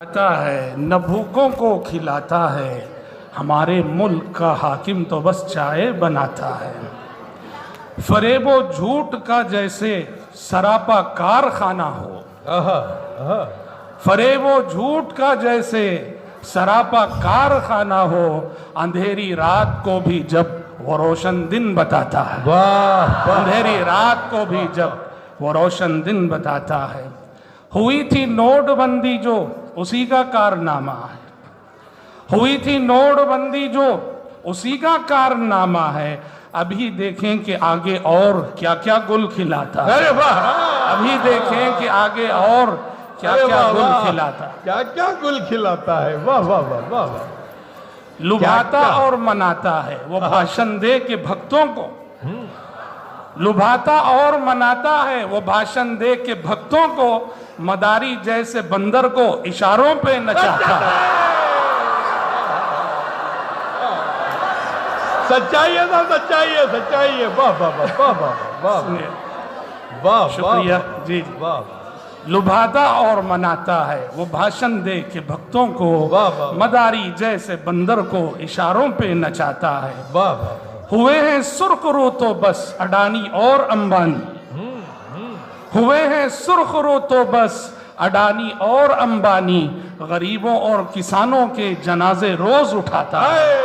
आता है न भूखों को खिलाता है, हमारे मुल्क का हाकिम तो बस चाय बनाता है। फरेबो झूठ का जैसे सरापा कारखाना हो, फरेबो झूठ का जैसे सरापा कारखाना हो, अंधेरी रात को भी जब वो रोशन दिन बताता है। अंधेरी रात को भी जब वो रोशन दिन बताता है। हुई थी नोटबंदी जो उसी का कारनामा है, हुई थी नोटबंदी जो उसी का कारनामा है। अभी देखें कि आगे और क्या क्या गुल खिलाता है। अभी देखें कि आगे और क्या क्या गुल खिलाता है, क्या क्या गुल खिलाता है। वाह वाह वाह वाह वाह। लुभाता और मनाता है वो भाषण दे के भक्तों को, लुभाता और मनाता है वो भाषण दे के भक्तों को, मदारी जैसे बंदर को इशारों पे नचाता है। सच्चाई है ना, सच्चाई है, सच्चाई है। वाह वाह वाह वाह वाह वाह वाह। शुक्रिया जी। वाह। लुभाता और मनाता है वो भाषण दे के भक्तों को, मदारी जैसे बंदर को इशारों पे नचाता है। वाह वाह। हुए हैं सुर्खरू तो बस अडानी और अंबानी, हुए हैं सुर्खरू तो बस अडानी और अंबानी, गरीबों और किसानों के जनाजे रोज उठाता है।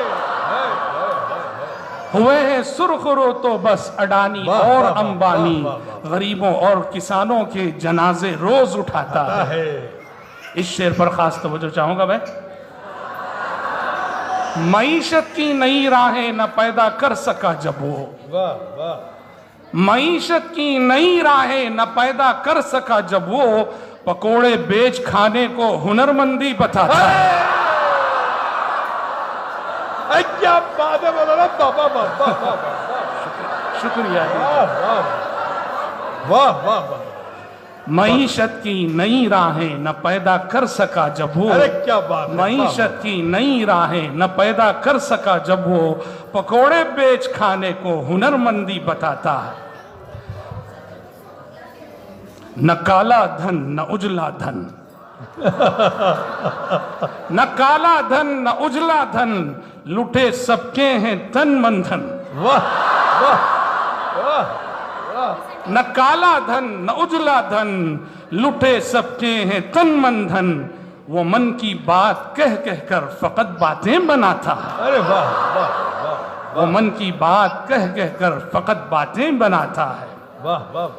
हुए हैं सुर्खरू तो बस अडानी और अंबानी, गरीबों और किसानों के जनाजे रोज उठाता है। इस शेर पर खास तवज्जो चाहूंगा मैं। मईशत की नई राहें न पैदा कर सका जब वो, मईशत की नई राहें न पैदा कर सका जब वो, पकोड़े बेच खाने को हुनरमंदी बताता है। क्या बात है मौलाना। बाबा बाबा। शुक्रिया। वाह वाह वाह। मईशत की नई राहें न पैदा कर सका जब वो, अरे क्या बात है। मईशत की नई राहें न पैदा कर सका जब वो, पकोड़े बेच खाने को हुनरमंदी बताता है। न काला धन न उजला धन, न काला धन न उजला धन, लुटे सबके हैं तन मन धन। वाह वाह वाह। न काला धन न उजला धन, लुटे सबके हैं तन मन धन, वो मन की बात कह कह कर फकत बातें बनाता है। अरे वाह वाह। वो मन की बात कह कह कर फकत बातें बनाता है। वाह वाह।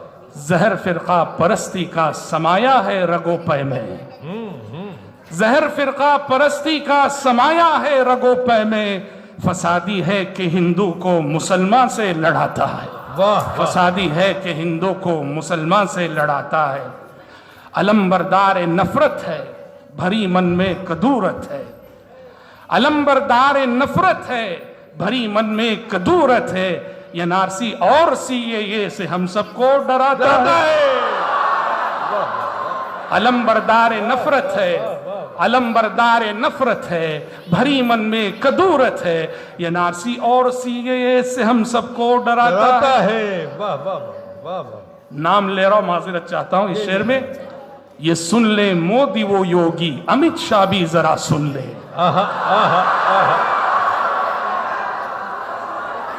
जहर फिरका परस्ती का समाया है रगो पे में, जहर फिरका परस्ती का समाया है रगो पे में, फसादी है कि हिंदू को मुसलमान से लड़ाता है। वाह। फसादी है कि हिंदू को मुसलमान से लड़ाता है। अलंबरदार नफरत है भरी मन में कदूरत है, अलंबरदार नफरत है भरी मन में कदूरत है, एनआरसी और सीएए से हम सबको डराता है। अलंबरदार नफरत है, अलंबरदार नफरत है भरी मन में कदूरत है, एनआरसी और सीएए से हम सबको डराता है। वाह वाह वाह वाह। नाम ले रहा हूं, माजरत चाहता हूं इस शेर में। ये सुन ले मोदी वो योगी, अमित शाह भी जरा सुन ले।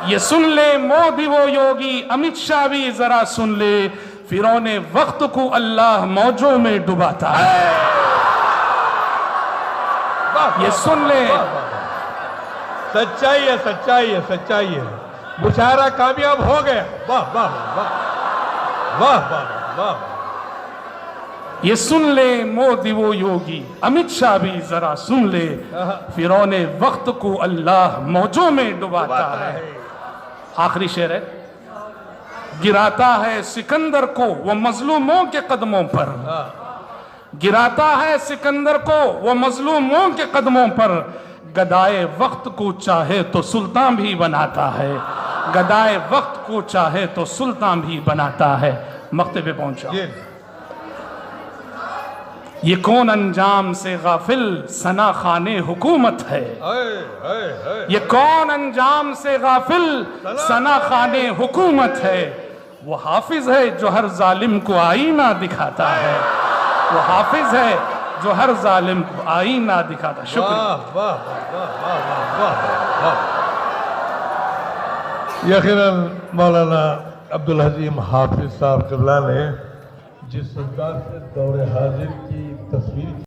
ये सुन ले मोदी वो योगी, अमित शाह भी जरा सुन ले, फिरौने वक्त को अल्लाह मौजों में डुबाता है। ये सुन ले। सच्चाई है, सच्चाई है, सच्चाई है। मुशायरा कामयाब हो गया। वाह वाह वाह वाह वाह वाह। ये सुन ले मोदी वो योगी, अमित शाह भी जरा सुन ले, फिरौने वक्त को अल्लाह मौजों में डुबाता है। आखिरी शेर है। गिराता है सिकंदर को वो मजलूमों के कदमों पर, गिराता है सिकंदर को वो मजलूमों के कदमों पर, गदाए वक्त को चाहे तो सुल्तान भी बनाता है, गदाए वक्त को चाहे तो सुल्तान भी बनाता है। मक्ते पे पहुंचा। ये कौन अंजाम से गाफिल सना खाने हुकूमत है, ये कौन अंजाम से गाफिल सना खाने हुकूमत है, वो हाफिज है जो हर जालिम को आईना दिखाता है, वो हाफिज है जो हर जालिम को आईना दिखाता। शुक्रिया। वाह वाह वाह वाह वाह वाह। यकीनन मौलाना अब्दुल हकीम हाफिज साहब क़िबला ने जिस अंदाज से दौरे हाजिर की तस्वीर